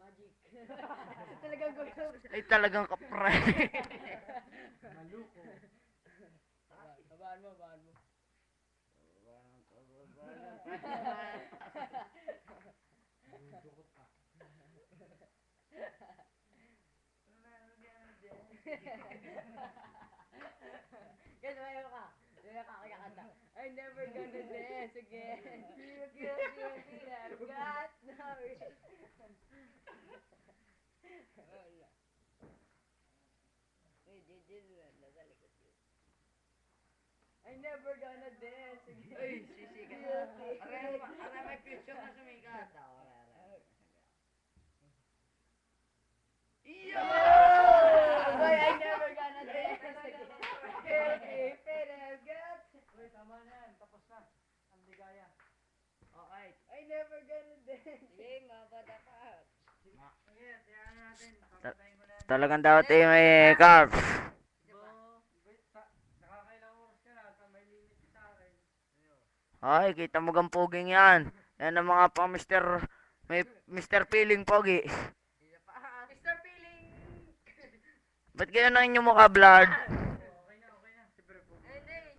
Magic. Talagang gusto. Ay talagang kapre. Maluko. Babaan mo, babaan mo. Dudukot ka. Guys, mayo ka. Mayo ka, kakanta. I'm never gonna dance again. I've got no reason. Wala. Nasa likod yun. I'm never gonna dance again. Ay, sisikat na. Aray, may picture na sumikat. Iyo! Boy, I'm never gonna dance again. Guilty, but I've got. Uy, tama na yan. Tapos na. Ang ligaya. Okay. I'm never gonna dance. Sige, mabada ka. Sige, tiyan natin. Papatayin ko na yan. Talagang dapat may carbs. Nakakailang oras ka na. May limit sa akin. Ay, kita mo gang poging yan. Yan ang mga pang may Mr. Feeling Pogi. Mr. Feeling! Ba't ganyan ang inyong mukha, blood?